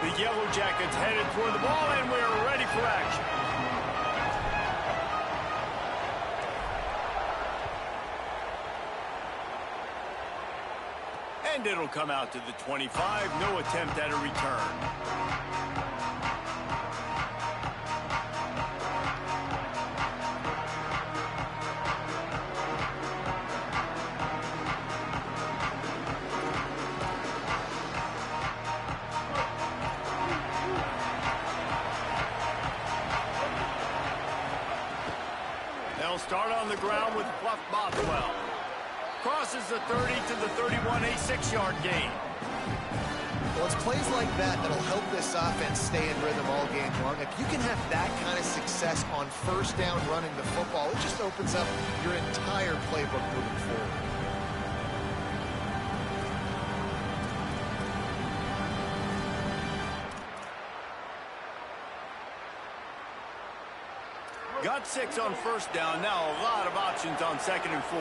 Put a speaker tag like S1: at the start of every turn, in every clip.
S1: The Yellow Jackets headed toward the ball, and we're ready for action. And it'll come out to the 25. No attempt at a return. They'll start on the ground with Bluff Bothwell. Crosses the 30 to the 31, a 6-yard gain.
S2: Well, it's plays like that that'll help this offense stay in rhythm all game long. If you can have that kind of success on first down running the football, it just opens up your entire playbook moving forward.
S1: Got 6 on first down. Now a lot of options on 2nd and 4.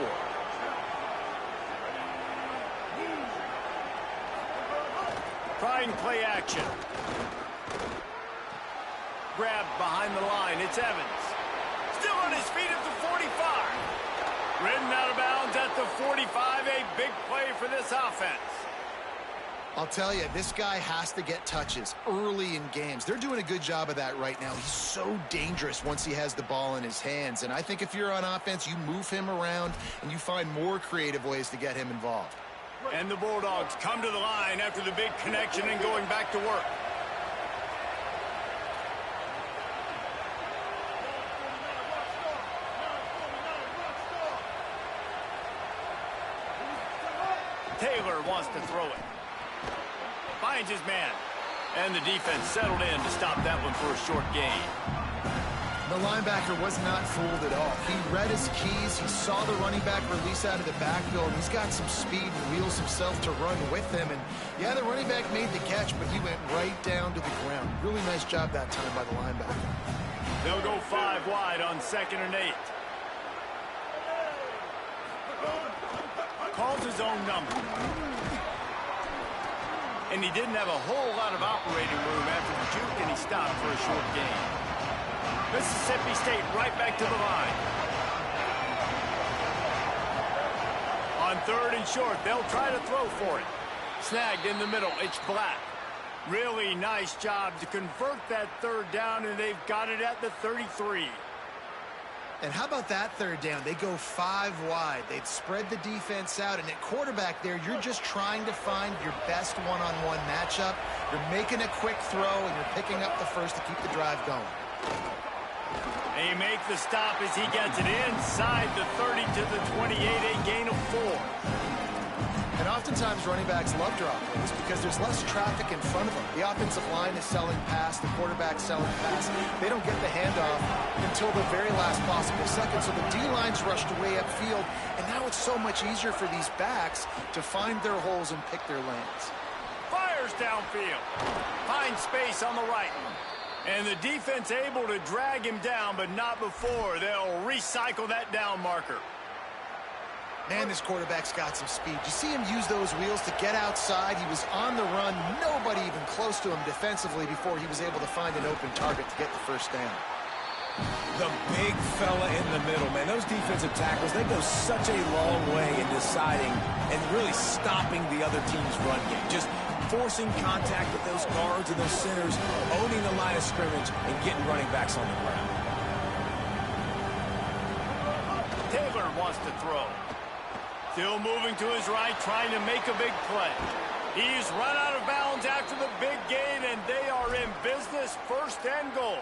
S1: Trying play action. Grabbed behind the line. It's Evans. Still on his feet at the 45. Ridden out of bounds at the 45. A big play for this offense.
S2: I'll tell you, this guy has to get touches early in games. They're doing a good job of that right now. He's so dangerous once he has the ball in his hands. And I think if you're on offense, you move him around and you find more creative ways to get him involved.
S1: And the Bulldogs come to the line after the big connection and going back to work. Taylor wants to throw it. Finds his man. And the defense settled in to stop that one for a short gain.
S2: The linebacker was not fooled at all. He read his keys. He saw the running back release out of the backfield. He's got some speed and wheels himself to run with him. And, yeah, the running back made the catch, but he went right down to the ground. Really nice job that time by the linebacker.
S1: They'll go 5 wide on 2nd and 8. Calls his own number. And he didn't have a whole lot of operating room after the juke, and he stopped for a short gain. Mississippi State right back to the line. On 3rd and short, they'll try to throw for it. Snagged in the middle, it's Black. Really nice job to convert that 3rd down, and they've got it at the 33.
S2: And how about that 3rd down? They go 5 wide. They've spread the defense out, and at quarterback there, you're just trying to find your best one-on-one matchup. You're making a quick throw, and you're picking up the first to keep the drive going.
S1: They make the stop as he gets it inside the 30 to the 28, a gain of 4.
S2: And oftentimes running backs love drop plays because there's less traffic in front of them. The offensive line is selling pass, the quarterback's selling pass. They don't get the handoff until the very last possible second, so the D-line's rushed away upfield, and now it's so much easier for these backs to find their holes and pick their lanes.
S1: Fires downfield. Finds space on the right. And the defense able to drag him down, but not before. They'll recycle that down marker.
S2: Man, this quarterback's got some speed. You see him use those wheels to get outside. He was on the run. Nobody even close to him defensively before he was able to find an open target to get the first down.
S3: The big fella in the middle, man. Those defensive tackles, they go such a long way in deciding and really stopping the other team's run game. Just forcing contact with those guards and those centers, owning the line of scrimmage, and getting running backs on the ground.
S1: Taylor wants to throw. Still moving to his right, trying to make a big play. He's run out of bounds after the big gain, and they are in business, 1st and goal.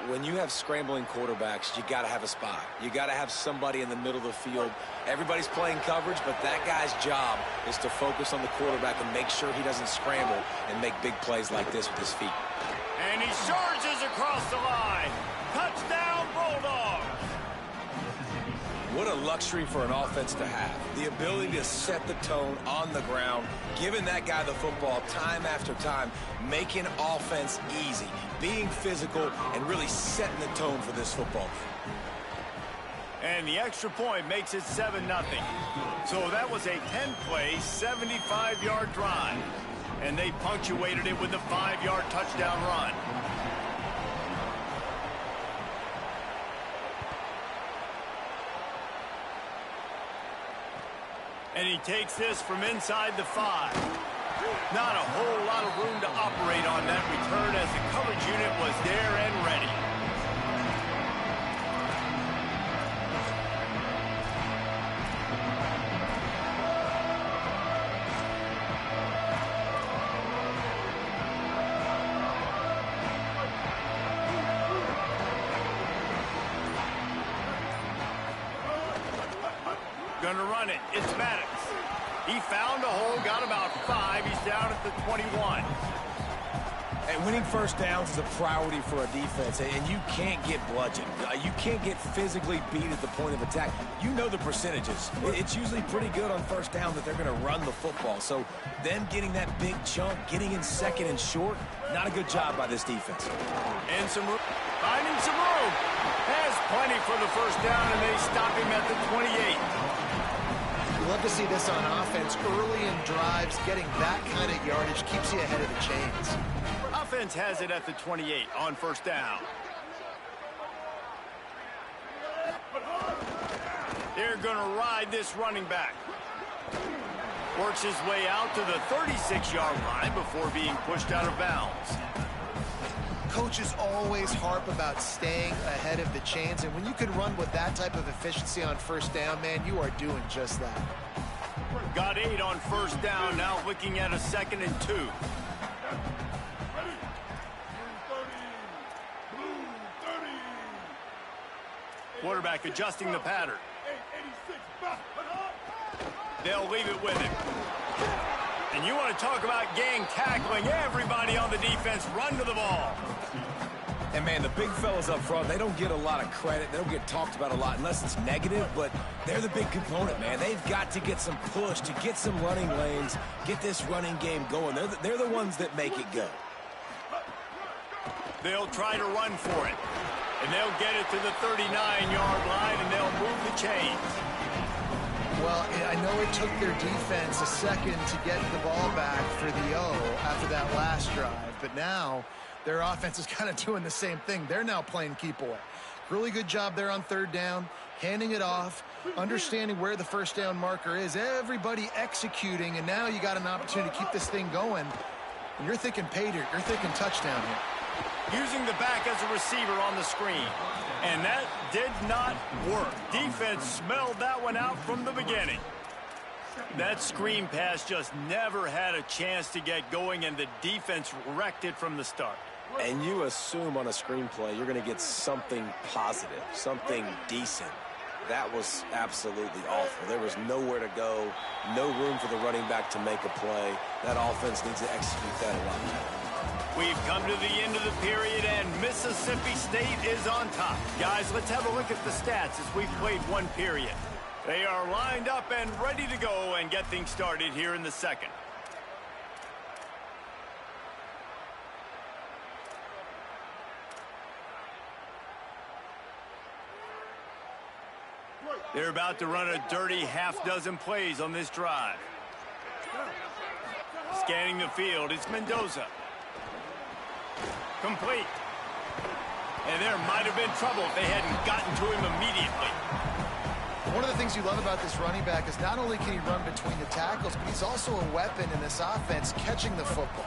S3: When you have scrambling quarterbacks, you got to have a spot. You got to have somebody in the middle of the field. Everybody's playing coverage, but that guy's job is to focus on the quarterback and make sure he doesn't scramble and make big plays like this with his feet.
S1: And he surges across the line. Touchdown, Bulldogs.
S3: What a luxury for an offense to have. The ability to set the tone on the ground, giving that guy the football time after time, making offense easy, being physical, and really setting the tone for this football game.
S1: And the extra point makes it 7-0. So that was a 10-play, 75-yard drive. And they punctuated it with a 5-yard touchdown run. And he takes this from inside the 5. Not a whole lot of room to operate on that return as the coverage unit was there and ready. Gonna run it. It's Maddox. He found a hole, got about 5. He's down at the 21.
S3: And winning first downs is a priority for a defense, and you can't get bludgeoned. You can't get physically beat at the point of attack. You know the percentages. It's usually pretty good on first down that they're going to run the football. So them getting that big chunk, getting in second and short, not a good job by this defense.
S1: And some room. Finding some room. Has plenty for the first down, and they stop him at the 28.
S2: Love to see this on offense. Early in drives, getting that kind of yardage keeps you ahead of the chains.
S1: Offense has it at the 28 on first down. They're going to ride this running back. Works his way out to the 36-yard line before being pushed out of bounds.
S2: Coaches always harp about staying ahead of the chains, and when you can run with that type of efficiency on first down, man, you are doing just that.
S1: Got 8 on first down, now looking at a 2nd and 2. Quarterback adjusting the pattern. They'll leave it with him. And you want to talk about gang tackling. Everybody on the defense run to the ball.
S3: And, man, the big fellas up front, they don't get a lot of credit. They don't get talked about a lot unless it's negative, but they're the big component, man. They've got to get some push, to get some running lanes, get this running game going. They're the ones that make it go.
S1: They'll try to run for it. And they'll get it to the 39-yard line, and they'll move the chains.
S2: Well, I know it took their defense a second to get the ball back for the O after that last drive, but now their offense is kind of doing the same thing. They're now playing keep away. Really good job there on third down, handing it off, understanding where the first down marker is, everybody executing, and now you got an opportunity to keep this thing going. And you're thinking pay dirt, you're thinking touchdown here.
S1: Using the back as a receiver on the screen. And that did not work. Defense smelled that one out from the beginning. That screen pass just never had a chance to get going, and the defense wrecked it from the start.
S3: And you assume on a screenplay you're going to get something positive, something decent. That was absolutely awful. There was nowhere to go, no room for the running back to make a play. That offense needs to execute that a lot better.
S1: We've come to the end of the period, and Mississippi State is on top. Guys, let's have a look at the stats as we've played one period. They are lined up and ready to go and get things started here in the second. They're about to run a dirty half-dozen plays on this drive. Scanning the field, it's Mendoza. Complete. And there might have been trouble if they hadn't gotten to him immediately.
S2: One of the things you love about this running back is not only can he run between the tackles, but he's also a weapon in this offense, catching the football.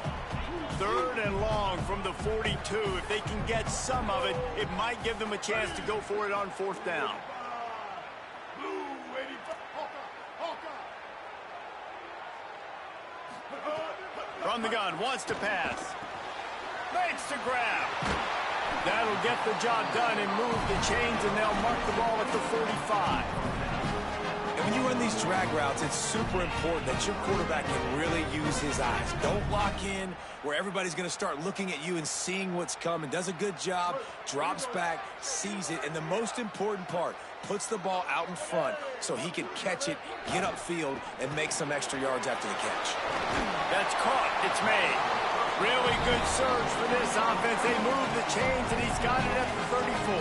S1: 3rd and long from the 42. If they can get some of it, it might give them a chance to go for it on 4th down. From the gun, wants to pass. Makes the grab. That'll get the job done and move the chains, and they'll mark the ball at the 45.
S3: And when you run these drag routes, it's super important that your quarterback can really use his eyes. Don't lock in where everybody's going to start looking at you and seeing what's coming. Does a good job, drops back, sees it, and the most important part, puts the ball out in front so he can catch it, get upfield, and make some extra yards after the catch.
S1: That's caught. It's made. Really good surge for this offense. They move the chains, and he's got it at the 34.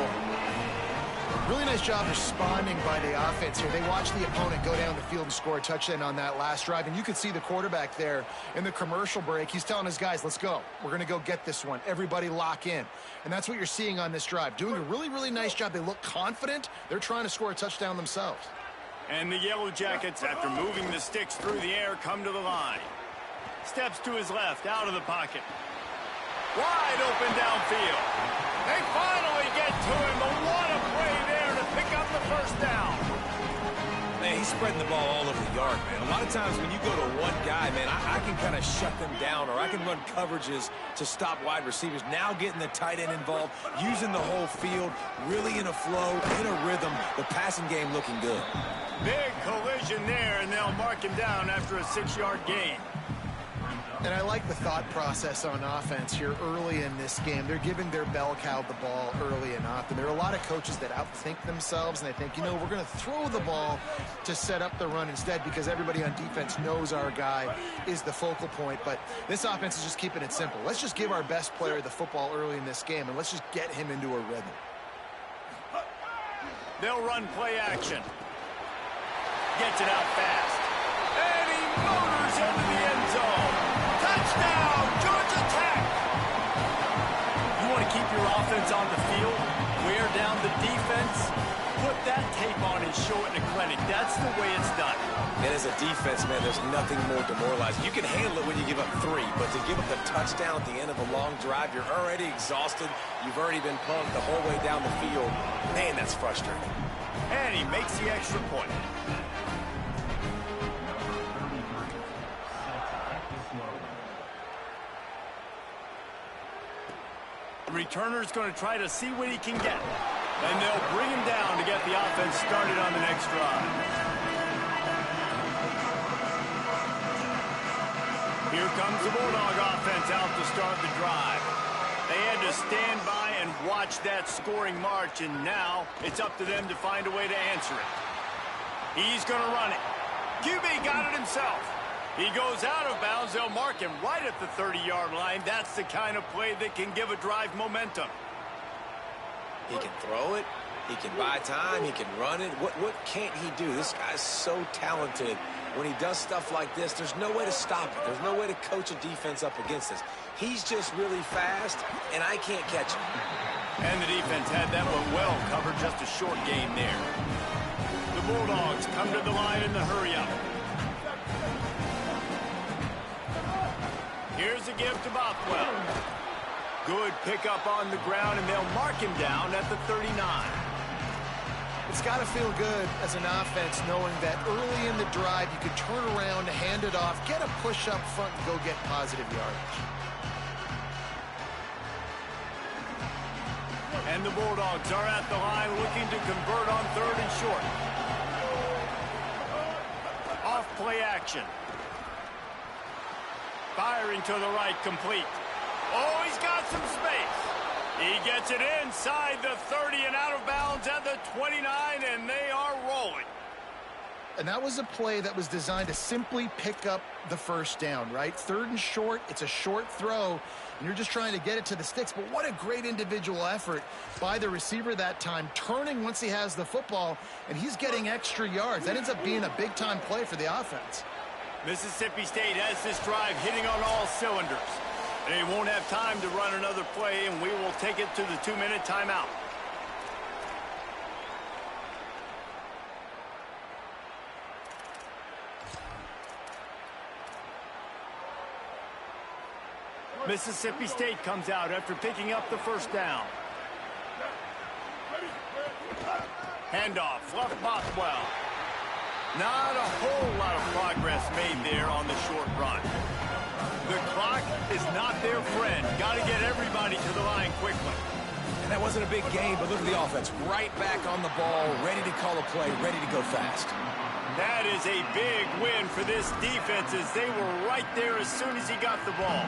S2: Really nice job responding by the offense here. They watched the opponent go down the field and score a touchdown on that last drive, and you could see the quarterback there in the commercial break. He's telling his guys, let's go. We're going to go get this one. Everybody lock in. And that's what you're seeing on this drive. Doing a really, really nice job. They look confident. They're trying to score a touchdown themselves.
S1: And the Yellow Jackets, after moving the sticks through the air, come to the line. Steps to his left, out of the pocket. Wide open downfield. They finally get to him. But what a play there to pick up the first down.
S3: Man, he's spreading the ball all over the yard, man. A lot of times when you go to one guy, man, I can kind of shut them down, or I can run coverages to stop wide receivers. Now getting the tight end involved, using the whole field, really in a flow, in a rhythm. The passing game looking good.
S1: Big collision there, and they'll mark him down after a 6-yard gain.
S2: And I like the thought process on offense here early in this game. They're giving their bell cow the ball early and often. There are a lot of coaches that outthink themselves, and they think, you know, we're going to throw the ball to set up the run instead because everybody on defense knows our guy is the focal point. But this offense is just keeping it simple. Let's just give our best player the football early in this game, and let's just get him into a rhythm.
S1: They'll run play action. Gets it out fast. And he motors into the end zone. Touchdown, Georgia Tech! You want to keep your offense on the field, wear down the defense, put that tape on and show it in a clinic. That's the way it's done.
S3: And as a defense, man, there's nothing more demoralizing. You can handle it when you give up 3, but to give up the touchdown at the end of a long drive, you're already exhausted. You've already been punked the whole way down the field. Man, that's frustrating.
S1: And he makes the extra point. The returner's going to try to see what he can get. And they'll bring him down to get the offense started on the next drive. Here comes the Bulldog offense out to start the drive. They had to stand by and watch that scoring march, and now it's up to them to find a way to answer it. He's going to run it. QB got it himself. He goes out of bounds. They'll mark him right at the 30-yard line. That's the kind of play that can give a drive momentum.
S3: He can throw it. He can buy time. He can run it. What can't he do? This guy's so talented. When he does stuff like this, there's no way to stop it. There's no way to coach a defense up against this. He's just really fast, and I can't catch him.
S1: And the defense had that one well covered. Just a short gain there. The Bulldogs come to the line in the hurry-up. Here's a give to Bothwell. Good pickup on the ground, and they'll mark him down at the 39.
S2: It's got to feel good as an offense knowing that early in the drive you could turn around, hand it off, get a push up front, and go get positive yardage.
S1: And the Bulldogs are at the line looking to convert on 3rd and short. Off play action. Firing to the right, complete. Oh, he's got some space. He gets it inside the 30 and out of bounds at the 29, and they are rolling.
S2: And that was a play that was designed to simply pick up the first down, right? 3rd and short, it's a short throw, and you're just trying to get it to the sticks. But what a great individual effort by the receiver that time, turning once he has the football, and he's getting extra yards. That ends up being a big-time play for the offense.
S1: Mississippi State has this drive hitting on all cylinders. They won't have time to run another play, and we will take it to the 2-minute timeout. Mississippi State comes out after picking up the first down. Handoff, Fluff Bothwell. Not a whole lot of progress made there on the short run. The clock is not their friend. Got to get everybody to the line quickly.
S3: And that wasn't a big game, but look at the offense. Right back on the ball, ready to call a play, ready to go fast.
S1: That is a big win for this defense as they were right there as soon as he got the ball.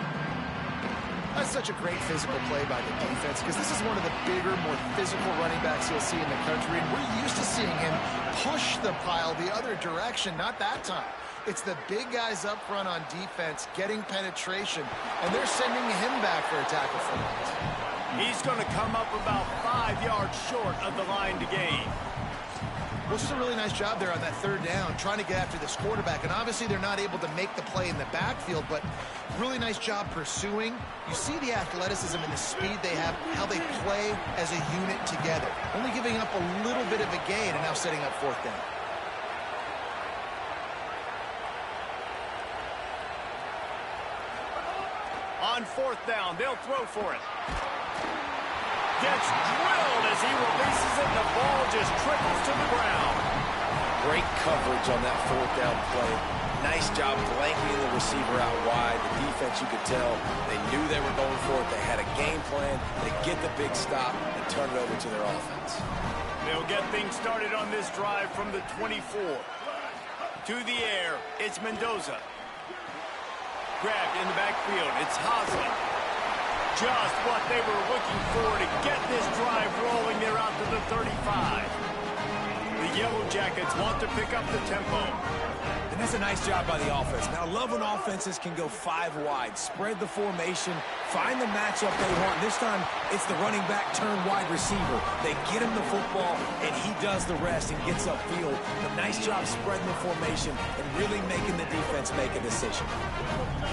S2: That's such a great physical play by the defense because this is one of the bigger, more physical running backs you'll see in the country. And we're used to seeing him push the pile the other direction. Not that time. It's the big guys up front on defense getting penetration, and they're sending him back for a tackle for loss.
S1: He's going to come up about 5 yards short of the line to gain.
S2: Well, it's a really nice job there on that third down, trying to get after this quarterback. And obviously they're not able to make the play in the backfield, but really nice job pursuing. You see the athleticism and the speed they have, how they play as a unit together. Only giving up a little bit of a gain and now setting up fourth down.
S1: On fourth down, they'll throw for it. Gets drilled as he releases it, and the ball just trickles to the ground.
S3: Great coverage on that fourth down play. Nice job blanketing the receiver out wide. The defense, you could tell, they knew they were going for it. They had a game plan to get the big stop and turn it over to their offense.
S1: They'll get things started on this drive from the 24. To the air, it's Mendoza. Grabbed in the backfield, it's Hosley. Just what they were looking for to get this drive rolling. They're out to the 35. The Yellow Jackets want to pick up the tempo.
S3: And that's a nice job by the offense. Now, I love when offenses can go 5 wide, spread the formation, find the matchup they want. This time, it's the running back turn wide receiver. They get him the football, and he does the rest and gets upfield. But nice job spreading the formation and really making the defense make a decision.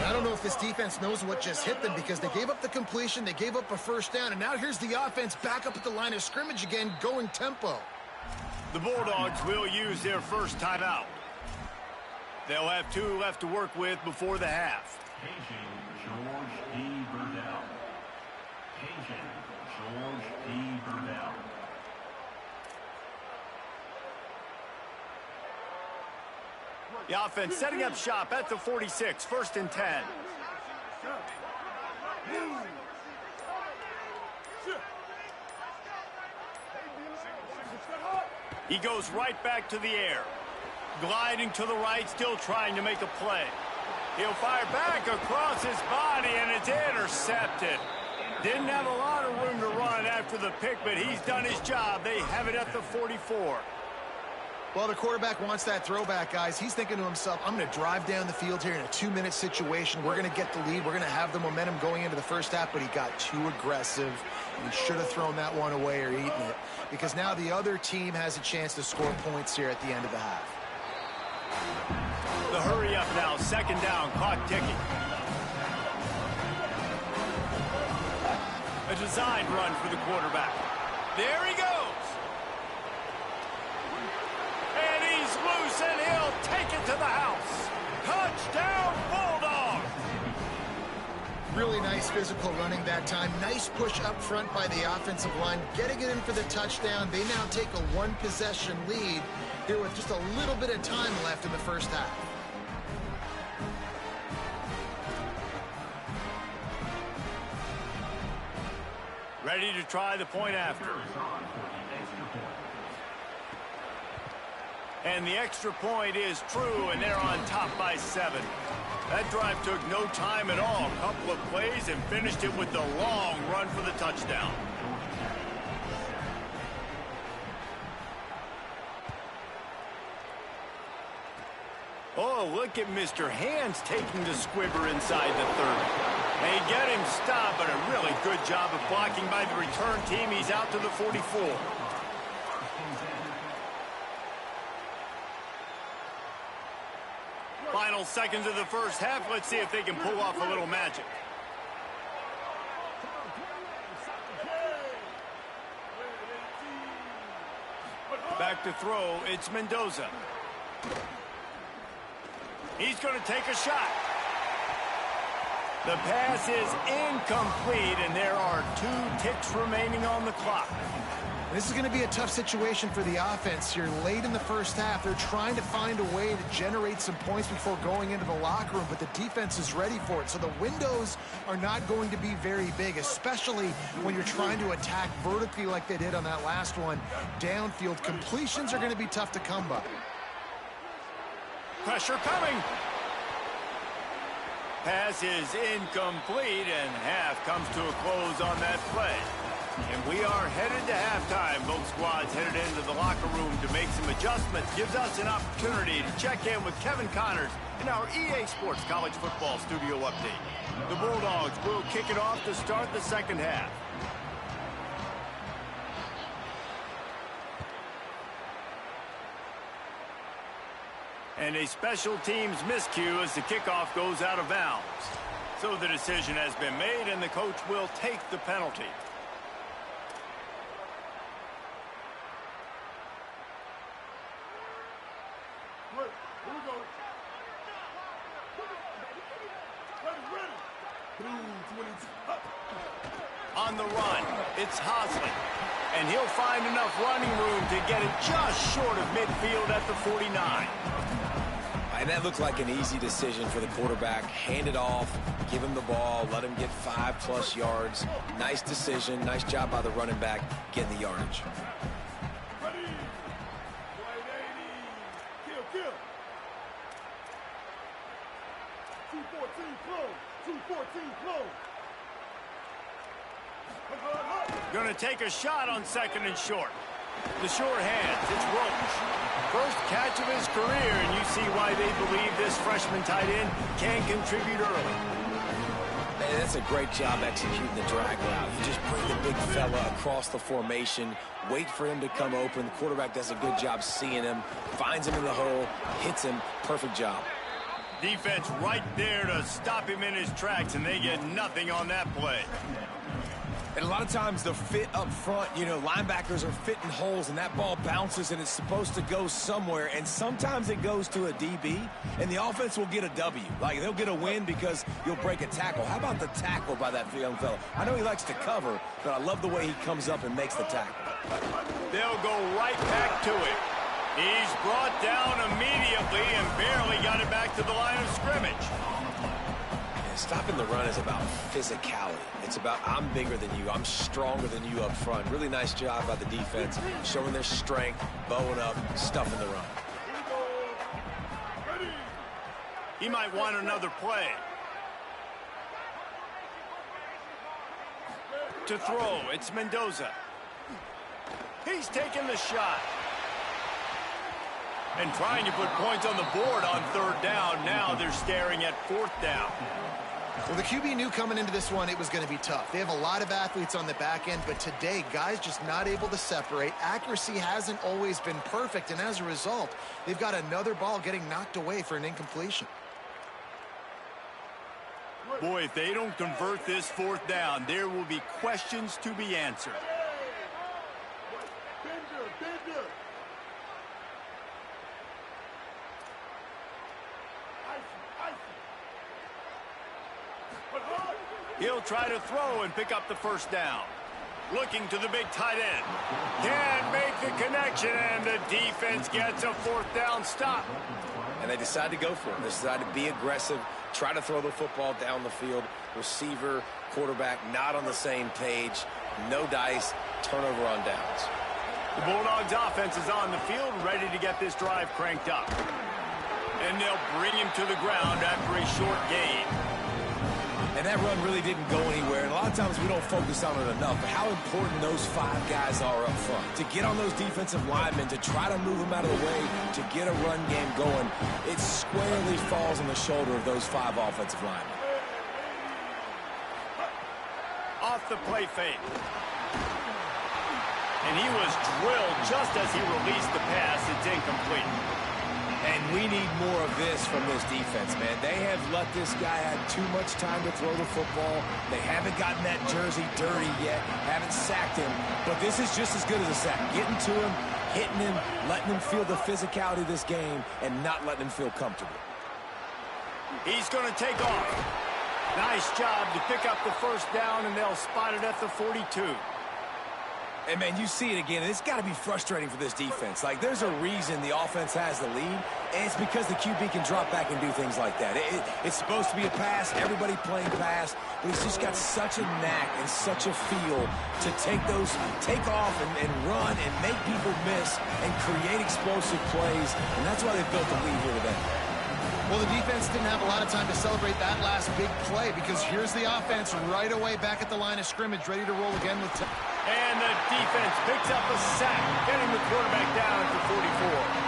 S2: I don't know if this defense knows what just hit them because they gave up the completion, they gave up a first down, and now here's the offense back up at the line of scrimmage again, going tempo.
S1: The Bulldogs will use their first timeout. They'll have 2 left to work with before the half. The offense setting up shop at the 46, 1st and 10. He goes right back to the air. Gliding to the right, still trying to make a play. He'll fire back across his body, and it's intercepted. Didn't have a lot of room to run after the pick, but he's done his job. They have it at the 44.
S2: Well, the quarterback wants that throwback, guys. He's thinking to himself, I'm going to drive down the field here in a 2-minute situation. We're going to get the lead. We're going to have the momentum going into the first half, but he got too aggressive. He should have thrown that one away or eaten it, because now the other team has a chance to score points here at the end of the half.
S1: The hurry up now, 2nd down, clock ticking. A design run for the quarterback. There he goes. And he's loose, and he'll take it to the house. Touchdown, Bulldog!
S2: Really nice physical running that time. Nice push up front by the offensive line, getting it in for the touchdown. They now take a 1-possession lead here with just a little bit of time left in the first half.
S1: Ready to try the point after. And the extra point is true, and they're on top by 7. That drive took no time at all. A couple of plays and finished it with the long run for the touchdown. Oh, look at Mr. Hands taking the squibber inside the 30. They get him stopped, but a really good job of blocking by the return team. He's out to the 44. Final seconds of the first half. Let's see if they can pull off a little magic. Back to throw, it's Mendoza. He's going to take a shot. The pass is incomplete, and there are 2 ticks remaining on the clock.
S2: This is going to be a tough situation for the offense here. Late in the first half, they're trying to find a way to generate some points before going into the locker room, but the defense is ready for it. So the windows are not going to be very big, especially when you're trying to attack vertically like they did on that last one. Downfield completions are going to be tough to come by.
S1: Pressure coming. Pass is incomplete, and half comes to a close on that play. And we are headed to halftime. Both squads headed into the locker room to make some adjustments. Gives us an opportunity to check in with Kevin Connors in our EA Sports College Football Studio Update. The Bulldogs will kick it off to start the second half. And a special teams miscue as the kickoff goes out of bounds. So the decision has been made, and the coach will take the penalty. On the run, it's Hosley. And he'll find enough running room to get it just short of midfield at the 49.
S3: And that looked like an easy decision for the quarterback. Hand it off, give him the ball, let him get 5+ yards. Nice decision. Nice job by the running back getting the yardage.
S4: Ready. 180. Kill. 214 close. 214 close.
S1: Going to take a shot on second and short. The short hands, it's Roach. First catch of his career, and you see why they believe this freshman tight end can contribute early.
S3: Man, that's a great job executing the drag route. You just bring the big fella across the formation, wait for him to come open. The quarterback does a good job seeing him, finds him in the hole, hits him. Perfect job.
S1: Defense right there to stop him in his tracks, and they get nothing on that play.
S3: And a lot of times the fit up front, you know, linebackers are fitting holes and that ball bounces and it's supposed to go somewhere. And sometimes it goes to a DB and the offense will get a W. Like they'll get a win because you'll break a tackle. How about the tackle by that young fella? I know he likes to cover, but I love the way he comes up and makes the tackle.
S1: They'll go right back to it. He's brought down immediately and barely got it back to the line of scrimmage.
S3: Stopping the run is about physicality. It's about I'm bigger than you. I'm stronger than you up front. Really nice job by the defense, showing their strength, bowing up, stuffing the run.
S1: He might want another play. To throw, it's Mendoza. He's taking the shot. And trying to put points on the board on third down. Now they're staring at fourth down.
S2: Well, the QB knew coming into this one it was going to be tough. They have a lot of athletes on the back end, but today, guys just not able to separate. Accuracy hasn't always been perfect, and as a result, they've got another ball getting knocked away for an incompletion.
S1: Boy, if they don't convert this fourth down, there will be questions to be answered. He'll try to throw and pick up the first down. Looking to the big tight end. Can't make the connection, and the defense gets a fourth down stop.
S3: And they decide to go for it. They decide to be aggressive, try to throw the football down the field. Receiver, quarterback, not on the same page. No dice, turnover on downs.
S1: The Bulldogs offense is on the field, ready to get this drive cranked up. And they'll bring him to the ground after a short gain.
S3: And that run really didn't go anywhere. And a lot of times we don't focus on it enough. But how important those 5 guys are up front. To get on those defensive linemen, to try to move them out of the way, to get a run game going, it squarely falls on the shoulder of those 5 offensive linemen.
S1: Off the play fake. And he was drilled just as he released the pass. It's incomplete.
S3: And we need more of this from this defense, man. They have let this guy have too much time to throw the football. They haven't gotten that jersey dirty yet, haven't sacked him. But this is just as good as a sack. Getting to him, hitting him, letting him feel the physicality of this game, and not letting him feel comfortable.
S1: He's going to take off. Nice job to pick up the first down, and they'll spot it at the 42.
S3: And, man, you see it again. It's got to be frustrating for this defense. Like, there's a reason the offense has the lead, and it's because the QB can drop back and do things like that. It's supposed to be a pass, everybody playing pass, but he's just got such a knack and such a feel to take off and run and make people miss and create explosive plays, and that's why they've built the lead here today.
S2: Well, the defense didn't have a lot of time to celebrate that last big play because here's the offense right away back at the line of scrimmage, ready to roll again with...
S1: And the defense picks up a sack, getting the quarterback down to 44.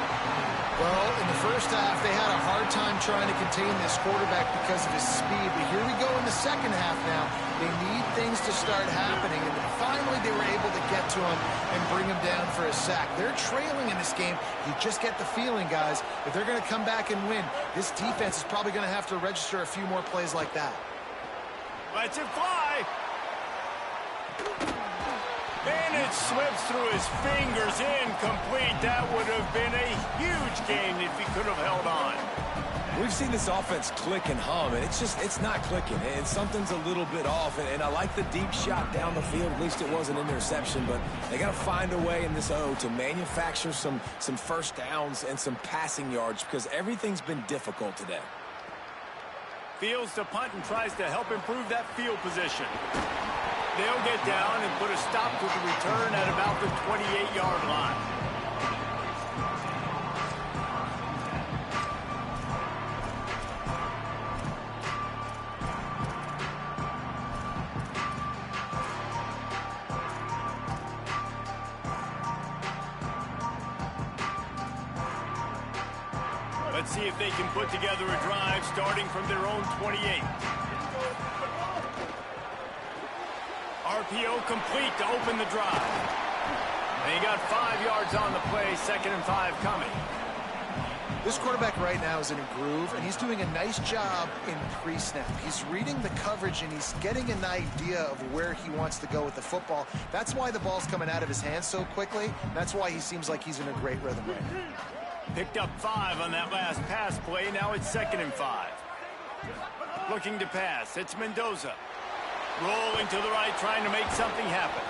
S2: Well, in the first half, they had a hard time trying to contain this quarterback because of his speed. But here we go in the second half now. They need things to start happening. And finally, they were able to get to him and bring him down for a sack. They're trailing in this game. You just get the feeling, guys, if they're going to come back and win, this defense is probably going to have to register a few more plays like that.
S1: Lets it fly. And it slips through his fingers, incomplete. That would have been a huge gain if he could have held on.
S3: We've seen this offense click and hum, and it's not clicking, and something's a little bit off. And I like the deep shot down the field. At least it wasn't an interception, but they got to find a way in this O to manufacture some first downs and some passing yards because everything's been difficult today.
S1: Fields to punt and tries to help improve that field position. They'll get down and put a stop to the return at about the 28-yard line. Let's see if they can put together a drive starting from their own 28. RPO complete to open the drive. And he got 5 yards on the play, 2nd and 5 coming.
S2: This quarterback right now is in a groove, and he's doing a nice job in pre-snap. He's reading the coverage, and he's getting an idea of where he wants to go with the football. That's why the ball's coming out of his hands so quickly. That's why he seems like he's in a great rhythm right now.
S1: Picked up 5 on that last pass play. Now it's 2nd and 5. Looking to pass. It's Mendoza. Rolling to the right, trying to make something happen.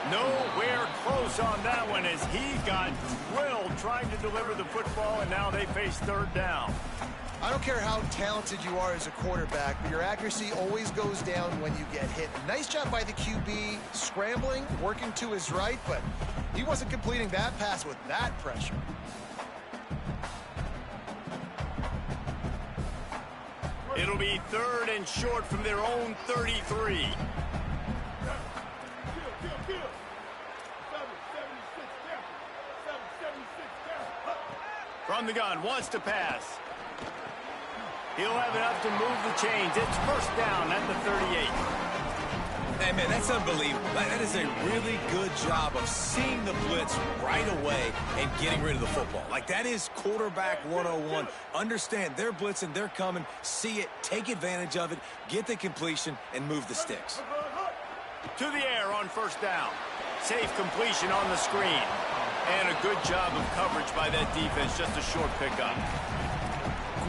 S1: Nowhere close on that one as he got drilled trying to deliver the football, and now they face 3rd down.
S2: I don't care how talented you are as a quarterback, but your accuracy always goes down when you get hit. Nice job by the QB scrambling, working to his right, but he wasn't completing that pass with that pressure.
S1: It'll be 3rd and short from their own 33. From the gun, wants to pass. He'll have enough to move the chains. It's 1st down at the 38.
S3: Hey, man, that's unbelievable. That is a really good job of seeing the blitz right away and getting rid of the football. Like, that is quarterback 101. Understand they're blitzing, they're coming, see it, take advantage of it, get the completion, and move the sticks.
S1: To the air on 1st down. Safe completion on the screen. And a good job of coverage by that defense, just a short pickup.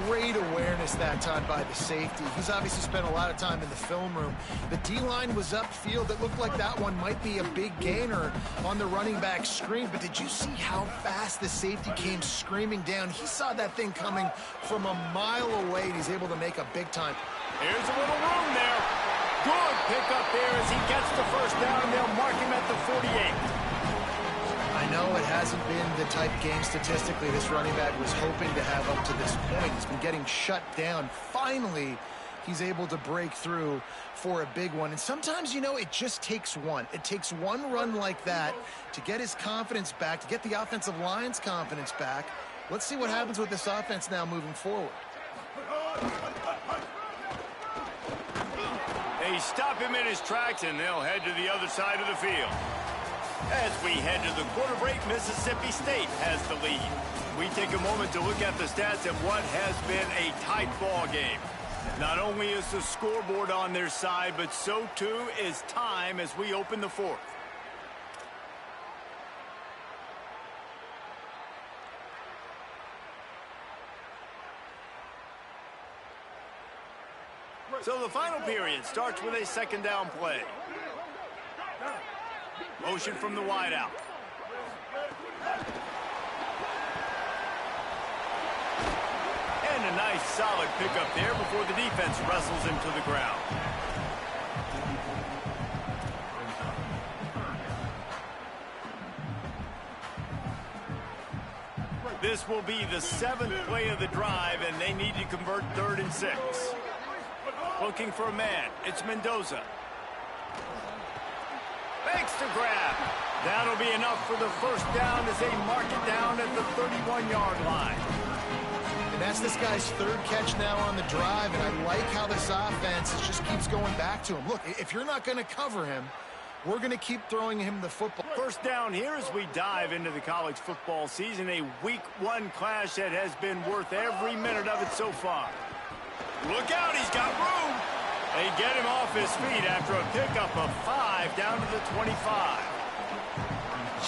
S2: Great awareness that time by the safety. He's obviously spent a lot of time in the film room. The D-line was upfield. It looked like that one might be a big gainer on the running back screen, but did you see how fast the safety came screaming down? He saw that thing coming from a mile away, and he's able to make a big time.
S1: Here's a little room there. Good pickup there as he gets the 1st down, and they'll mark him at the 48.
S2: I know it hasn't been the type game statistically this running back was hoping to have up to this point. He's been getting shut down. Finally, he's able to break through for a big one. And sometimes, you know, it just takes one. It takes one run like that to get his confidence back, to get the offensive line's confidence back. Let's see what happens with this offense now moving forward.
S1: They stop him in his tracks, and they'll head to the other side of the field. As we head to the quarter break, Mississippi State has the lead. We take a moment to look at the stats of what has been a tight ball game. Not only is the scoreboard on their side, but so too is time as we open the 4th. So the final period starts with a 2nd down play. Motion from the wideout. And a nice solid pickup there before the defense wrestles him to the ground. This will be the 7th play of the drive, and they need to convert 3rd and 6. Looking for a man. It's Mendoza. Makes the grab. That'll be enough for the first down as they mark it down at the 31-yard line.
S2: And that's this guy's third catch now on the drive, and I like how this offense just keeps going back to him. Look, if you're not going to cover him, we're going to keep throwing him the football.
S1: First down here as we dive into the college football season. A week 1 clash that has been worth every minute of it so far. Look out, he's got room. They get him off his feet after a pickup of 5 down to the 25.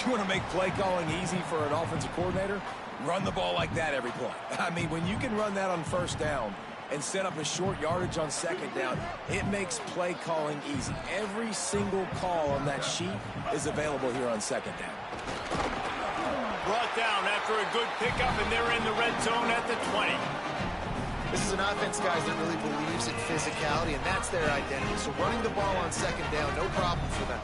S3: You want to make play calling easy for an offensive coordinator? Run the ball like that every play. I mean, when you can run that on first down and set up a short yardage on second down, it makes play calling easy. Every single call on that sheet is available here on second down.
S1: Brought down after a good pickup, and they're in the red zone at the 20.
S2: This is an offense, guys, that really believes in physicality, and that's their identity. So running the ball on second down, no problem for them.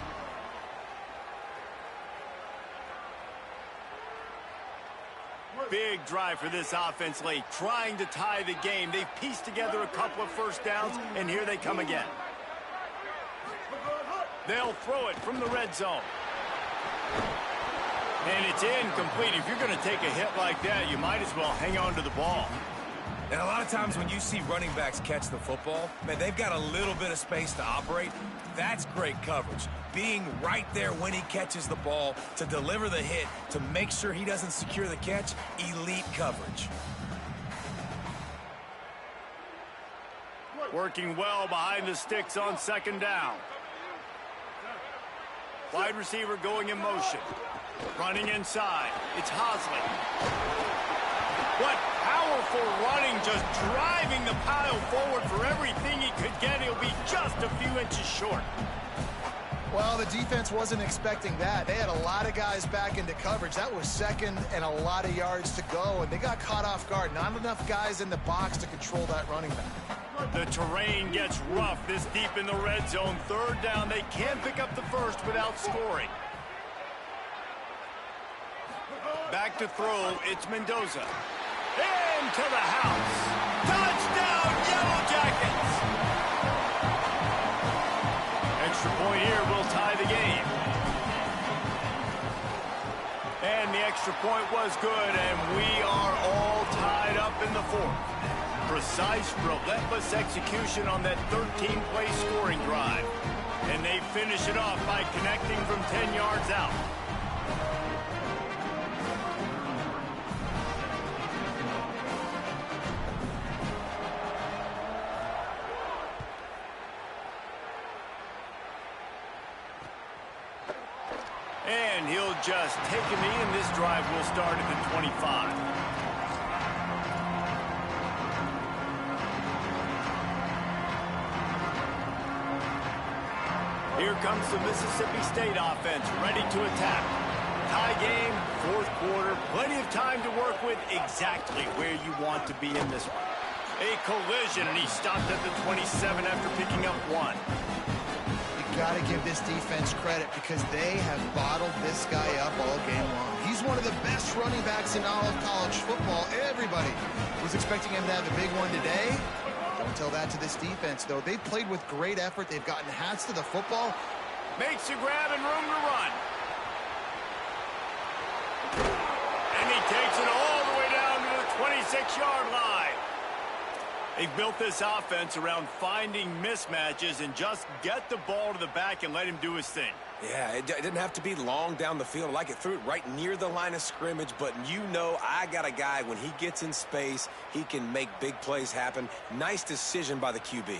S1: Big drive for this offense late, trying to tie the game. They've pieced together a couple of first downs, and here they come again. They'll throw it from the red zone. And it's incomplete. If you're going to take a hit like that, you might as well hang on to the ball.
S3: And a lot of times when you see running backs catch the football, man, they've got a little bit of space to operate. That's great coverage. Being right there when he catches the ball to deliver the hit, to make sure he doesn't secure the catch, elite coverage.
S1: Working well behind the sticks on second down. Wide receiver going in motion. Running inside. It's Hosley. What powerful running, just driving the pile forward for everything he could get. He'll be just a few inches short.
S2: Well, the defense wasn't expecting that. They had a lot of guys back into coverage. That was second and a lot of yards to go, and they got caught off guard. Not enough guys in the box to control that running back.
S1: The terrain gets rough this deep in the red zone. Third down, they can't pick up the first without scoring. Back to throw, it's Mendoza. Into the house. Touchdown, Yellow Jackets! Extra point here will tie the game. And the extra point was good, and we are all tied up in the fourth. Precise, relentless execution on that 13-play scoring drive. And they finish it off by connecting from 10 yards out. And he'll just take a knee, and this drive will start at the 25. Here comes the Mississippi State offense, ready to attack. Tie game, fourth quarter, plenty of time to work with, exactly where you want to be in this one. A collision, and he stopped at the 27 after picking up 1.
S2: Got to give this defense credit because they have bottled this guy up all game long. He's one of the best running backs in all of college football. Everybody was expecting him to have a big one today. Don't tell that to this defense, though. They've played with great effort. They've gotten hats to the football.
S1: Makes a grab and room to run. And he takes it all the way down to the 26-yard line. They've built this offense around finding mismatches and just get the ball to the back and let him do his thing.
S3: Yeah, it didn't have to be long down the field. Like it threw it right near the line of scrimmage, but you know I got a guy, when he gets in space, he can make big plays happen. Nice decision by the QB.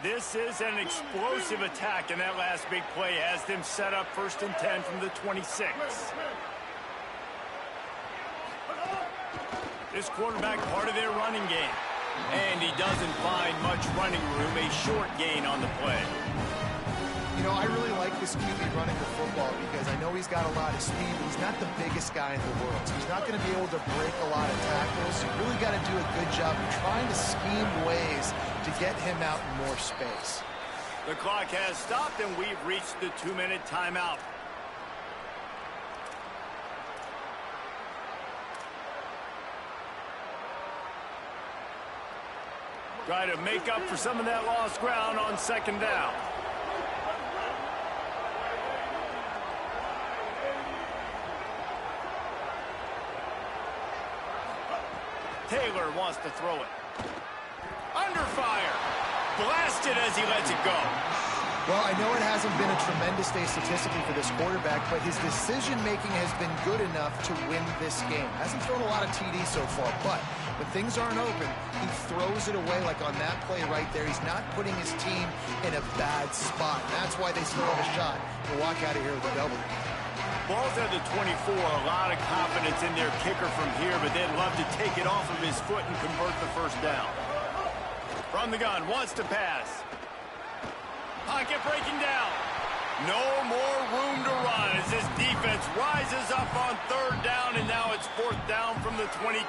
S1: This is an explosive attack, and that last big play has them set up 1st and 10 from the 26. This quarterback part of their running game. And he doesn't find much running room, a short gain on the play.
S2: You know, I really like this QB running the football because I know he's got a lot of speed, but he's not the biggest guy in the world. So he's not going to be able to break a lot of tackles. You really got to do a good job of trying to scheme ways to get him out in more space.
S1: The clock has stopped, and we've reached the 2-minute timeout. Try to make up for some of that lost ground on second down. Taylor wants to throw it. Under fire. Blasted as he lets it go.
S2: Well, I know it hasn't been a tremendous day statistically for this quarterback, but his decision-making has been good enough to win this game. Hasn't thrown a lot of TDs so far, but when things aren't open, he throws it away like on that play right there. He's not putting his team in a bad spot. That's why they still have a shot to walk out of here with a double.
S1: Ball's at the 24, a lot of confidence in their kicker from here, but they'd love to take it off of his foot and convert the first down. From the gun, wants to pass. Pocket breaking down. No more room to run as this defense rises up on third down, and now it's fourth down from the 22.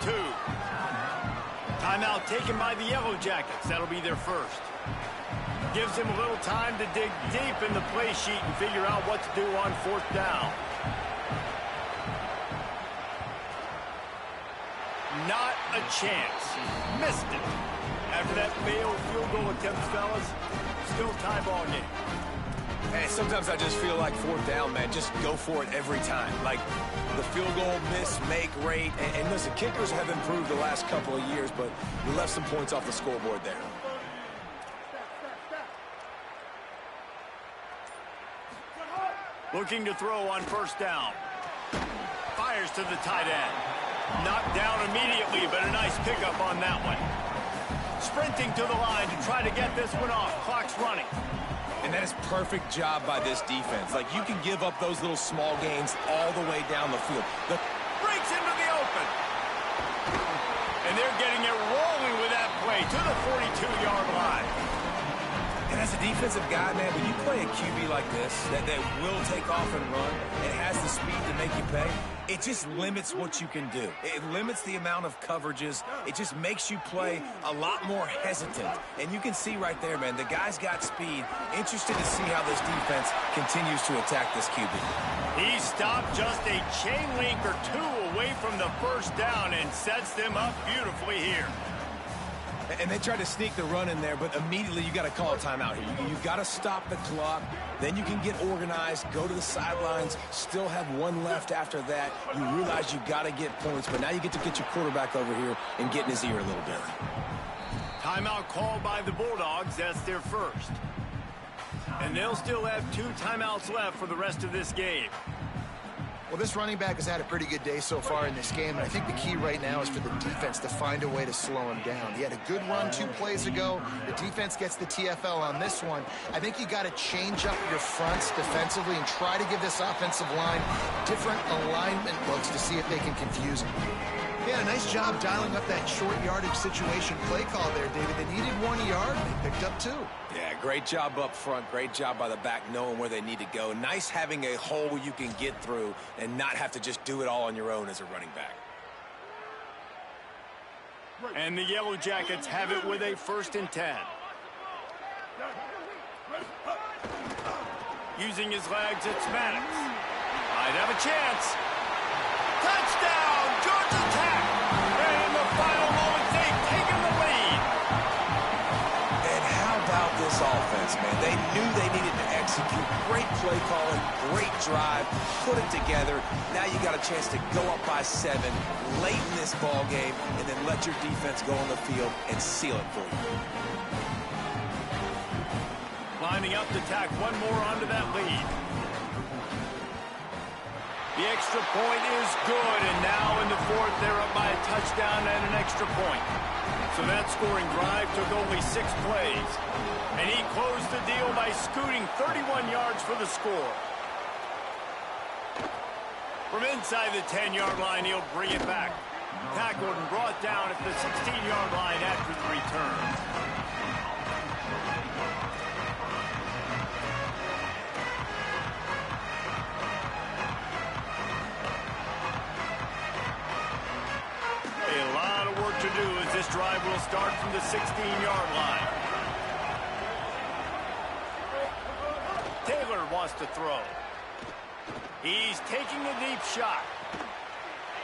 S1: Timeout taken by the Yellow Jackets. That'll be their first. Gives him a little time to dig deep in the play sheet and figure out what to do on fourth down. Not a chance. Missed it. After that failed field goal attempt, fellas, still tie ball game.
S3: Hey, sometimes I just feel like fourth down, man. Just go for it every time. Like the field goal miss, make rate. And listen, kickers have improved the last couple of years, but we left some points off the scoreboard there.
S1: Looking to throw on first down. Fires to the tight end. Knocked down immediately, but a nice pickup on that one. Sprinting to the line to try to get this one off. Clock's running.
S3: And that is perfect job by this defense. Like, you can give up those little small gains all the way down the field.
S1: Breaks into the open. And they're getting it rolling with that play to the 42-yard line.
S3: And as a defensive guy, man, when you play a QB like this, that will take off and run and has the speed to make you pay, it just limits what you can do. It limits the amount of coverages. It just makes you play a lot more hesitant. And you can see right there, man, the guy's got speed. Interested to see how this defense continues to attack this QB.
S1: He stopped just a chain link or two away from the first down and sets them up beautifully here.
S3: And they tried to sneak the run in there, but immediately you got to call a timeout here. You got to stop the clock. Then you can get organized, go to the sidelines, still have one left after that. You realize you got to get points, but now you get to get your quarterback over here and get in his ear a little bit.
S1: Timeout called by the Bulldogs. That's their first. And they'll still have 2 timeouts left for the rest of this game.
S2: Well, this running back has had a pretty good day so far in this game, and I think the key right now is for the defense to find a way to slow him down. He had a good run 2 plays ago. The defense gets the TFL on this one. I think you got to change up your fronts defensively and try to give this offensive line different alignment looks to see if they can confuse him. He had a nice job dialing up that short yardage situation play call there, David. They needed 1 yard, and they picked up 2.
S3: Yeah, great job up front. Great job by the back knowing where they need to go. Nice having a hole you can get through and not have to just do it all on your own as a running back.
S1: And the Yellow Jackets have it with a 1st and 10. Using his legs, it's Maddox. Might have a chance. Touchdown, Georgia Tech! And in the final moments, they've taken the lead.
S3: And how about this offense, man? They knew they needed to execute. Great play calling, great drive, put it together. Now you got a chance to go up by 7 late in this ball game and then let your defense go on the field and seal it for you.
S1: Lining up to tack one more onto that lead. The extra point is good, and now in the 4th, they're up by a touchdown and an extra point. So that scoring drive took only 6 plays. And he closed the deal by scooting 31 yards for the score. From inside the 10-yard line, he'll bring it back. Tackled and brought down at the 16-yard line after the return. A lot of work to do as this drive will start from the 16-yard line. Taylor wants to throw. He's taking a deep shot.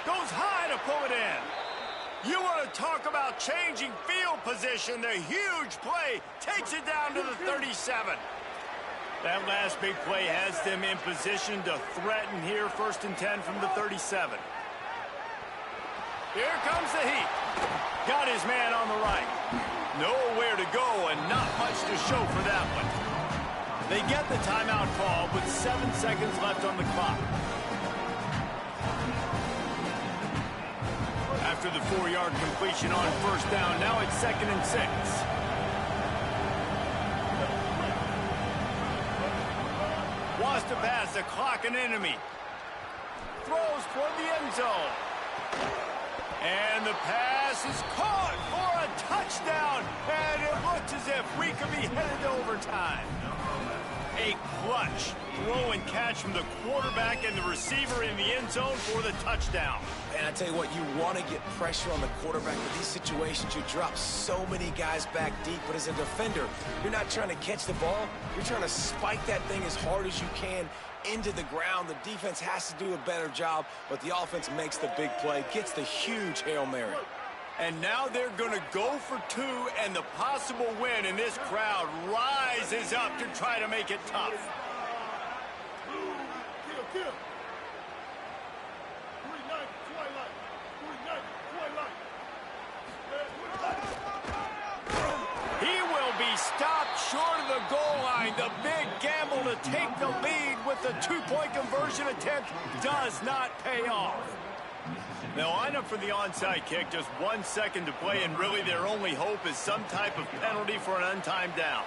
S1: Goes high to pull it in. You want to talk about changing field position. The huge play takes it down to the 37. That last big play has them in position to threaten here, 1st and 10 from the 37. Here comes the heat. Got his man on the right. Nowhere to go and not much to show for that one. They get the timeout call with 7 seconds left on the clock. After the 4-yard completion on 1st down, now it's 2nd and 6. Wants to pass the clock an enemy. Throws toward the end zone. And the pass is caught for a touchdown. And it looks as if we could be headed to overtime. A clutch throw and catch from the quarterback and the receiver in the end zone for the touchdown.
S3: And I tell you what, you want to get pressure on the quarterback. In these situations, you drop so many guys back deep. But as a defender, you're not trying to catch the ball. You're trying to spike that thing as hard as you can into the ground. The defense has to do a better job, but the offense makes the big play, gets the huge Hail Mary.
S1: And now they're going to go for 2, and the possible win, and this crowd rises up to try to make it tough.
S4: Kill. 390 Twilight. 390 Twilight.
S1: He will be stopped short of the goal line. The big gamble to take the lead with the 2-point conversion attempt does not pay off. They'll line up for the onside kick, just 1 second to play, and really their only hope is some type of penalty for an untimed down.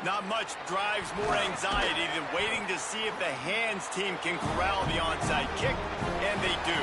S1: Not much drives more anxiety than waiting to see if the hands team can corral the onside kick, and they do.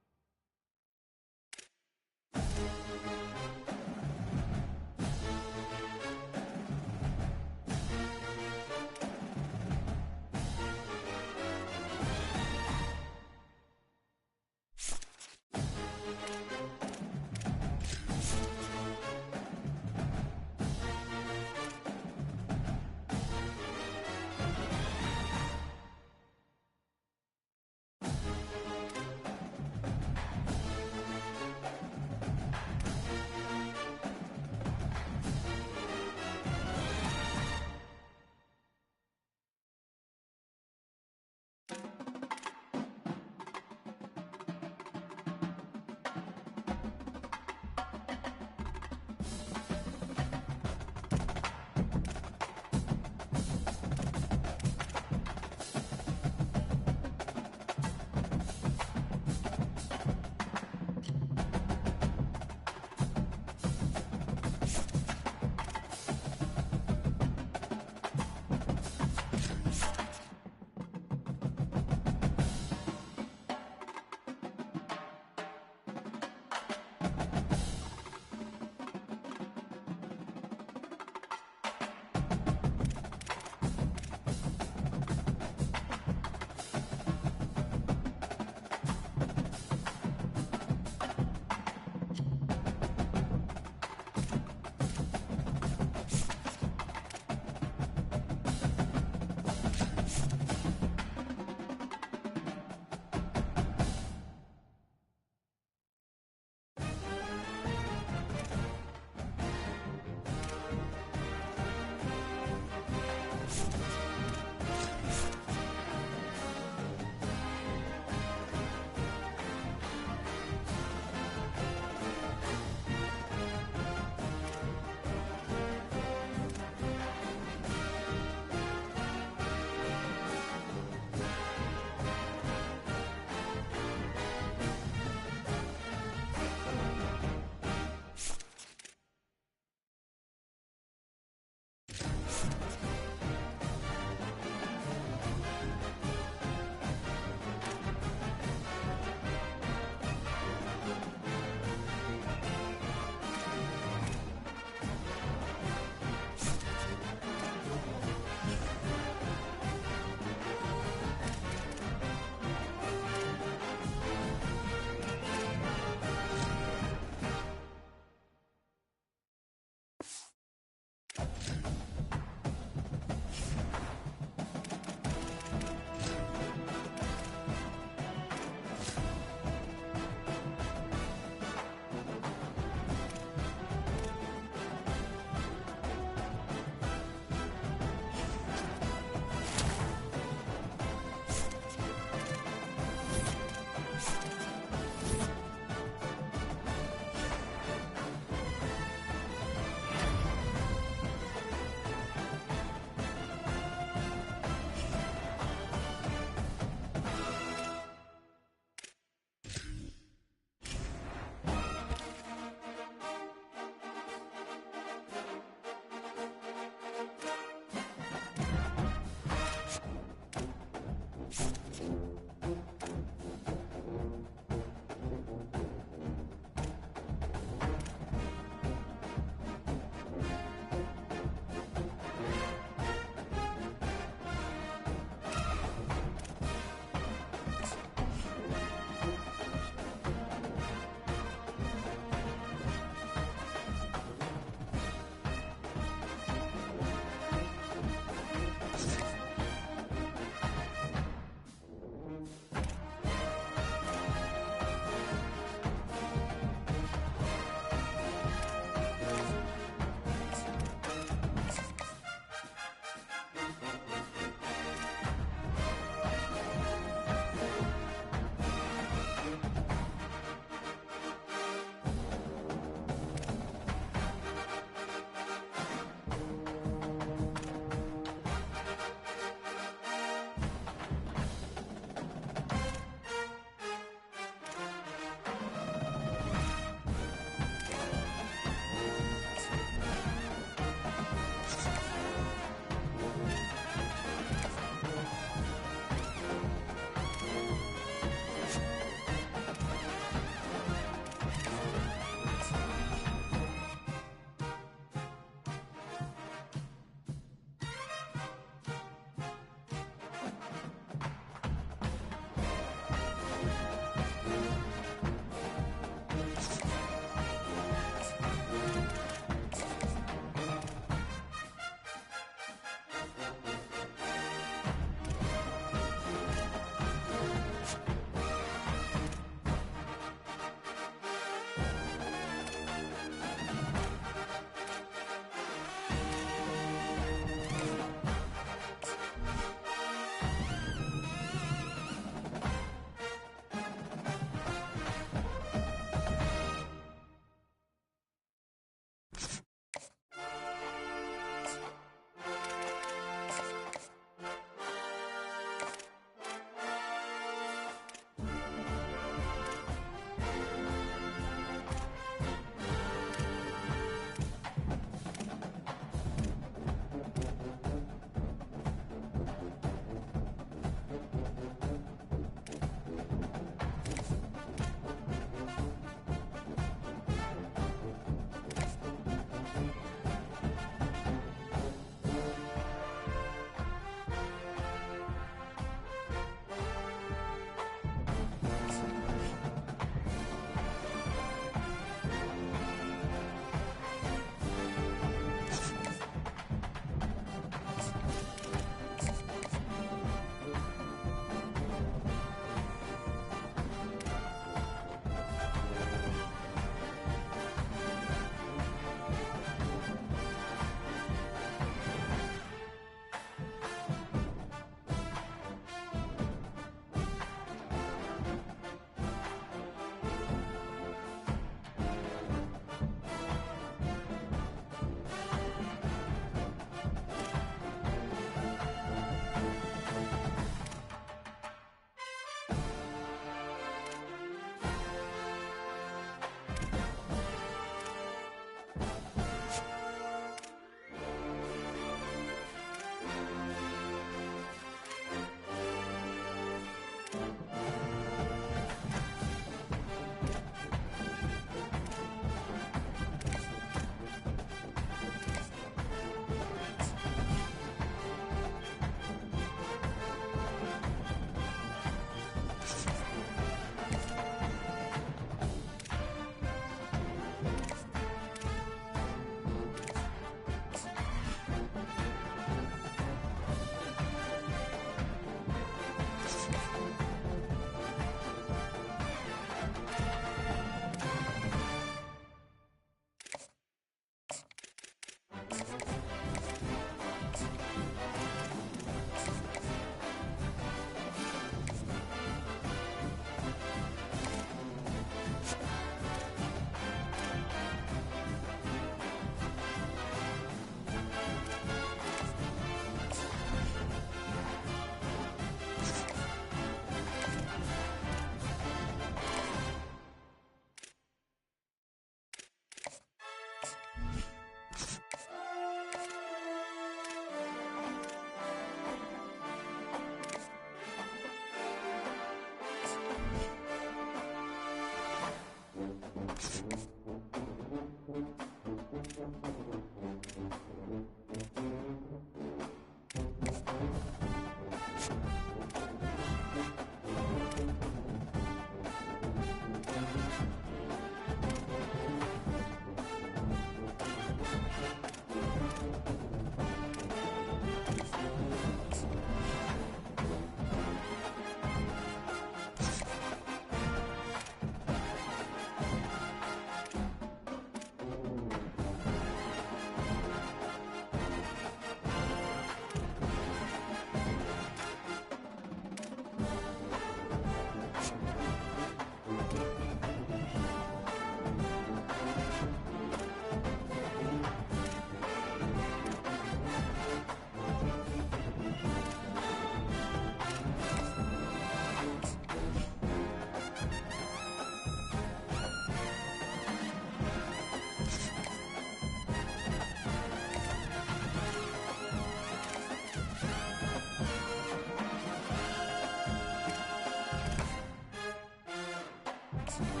S1: yards.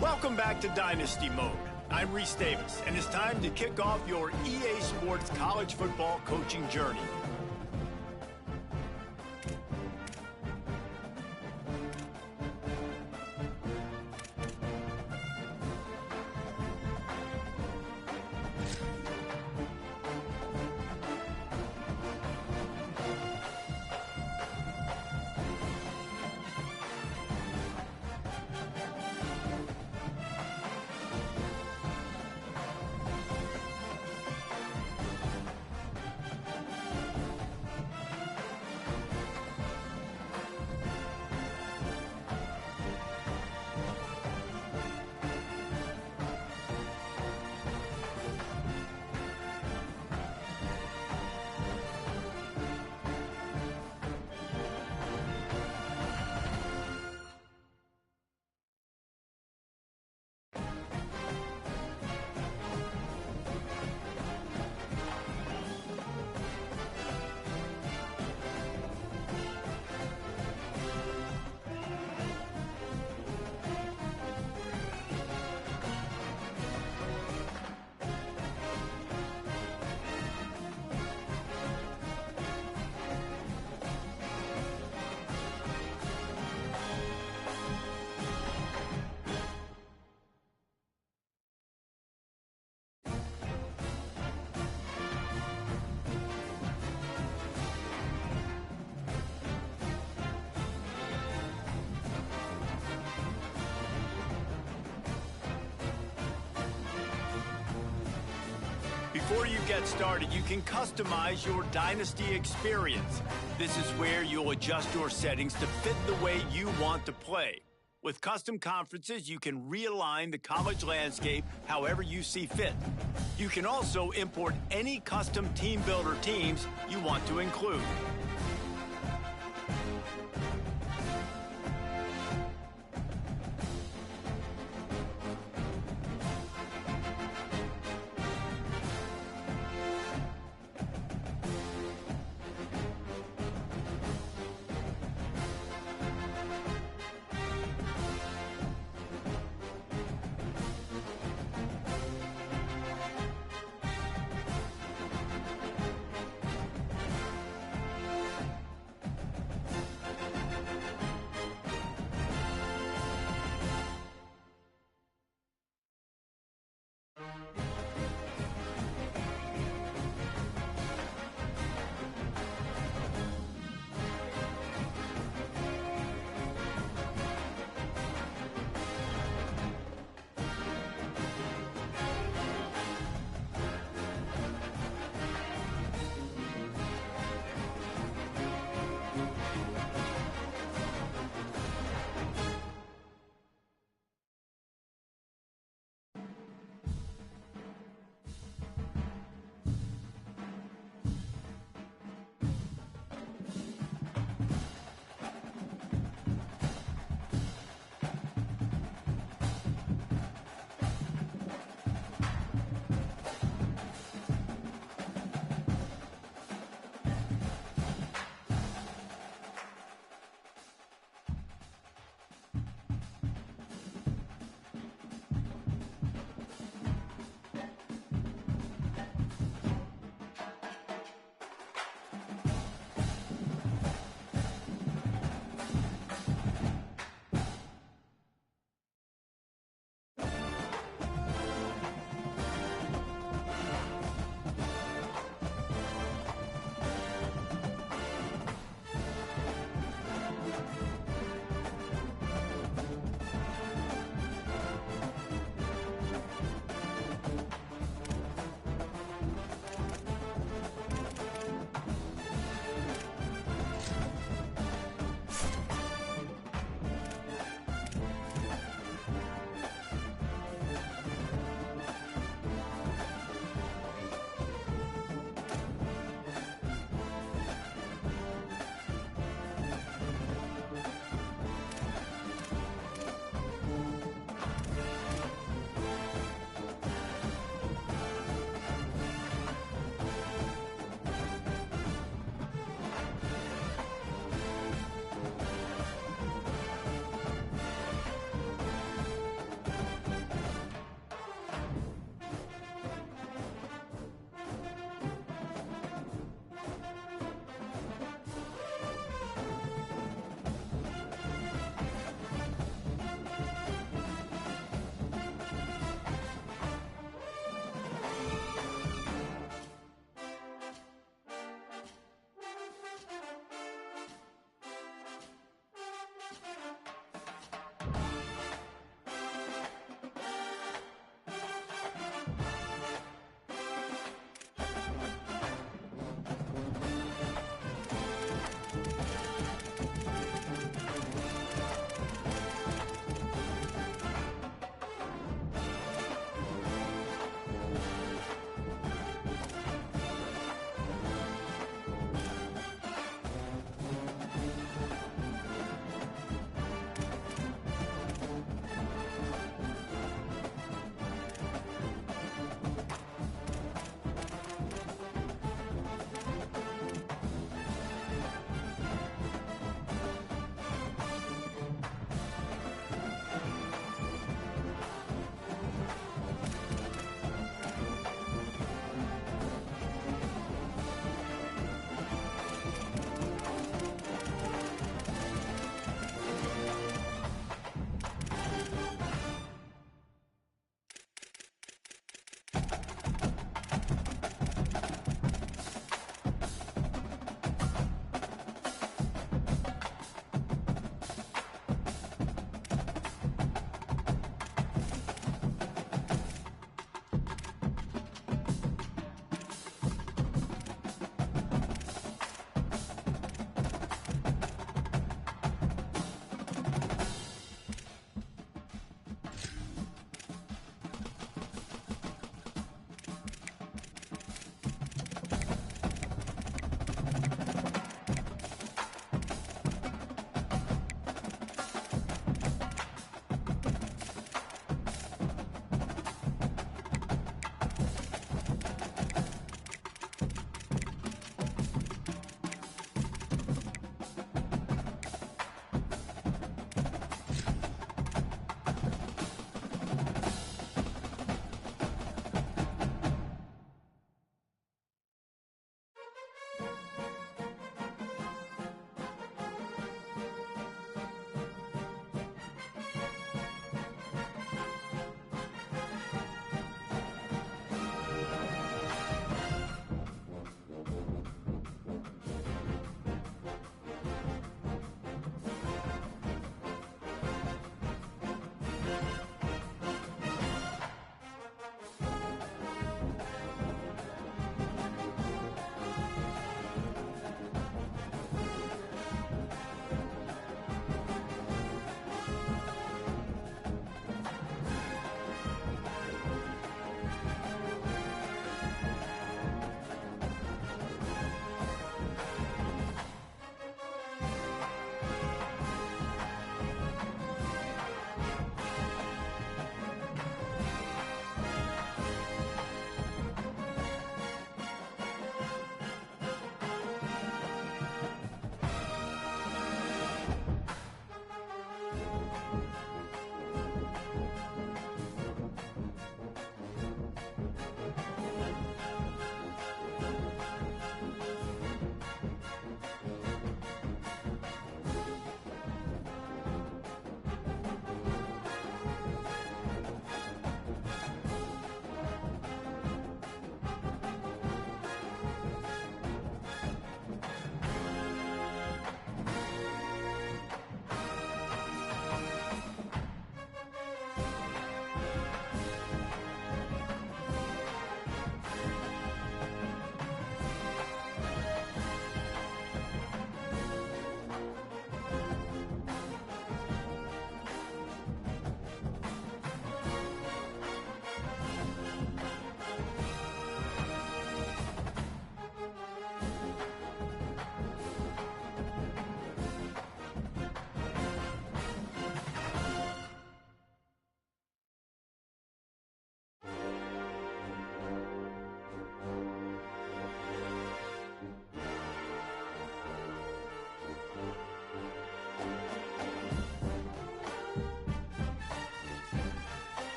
S1: Welcome back to Dynasty Mode. I'm Reese Davis, and it's time to kick off your EA Sports college football coaching journey. Before you get started, you can customize your Dynasty experience. This is where you'll adjust your settings to fit the way you want to play. With custom conferences, you can realign the college landscape however you see fit. You can also import any custom team builder teams you want to include.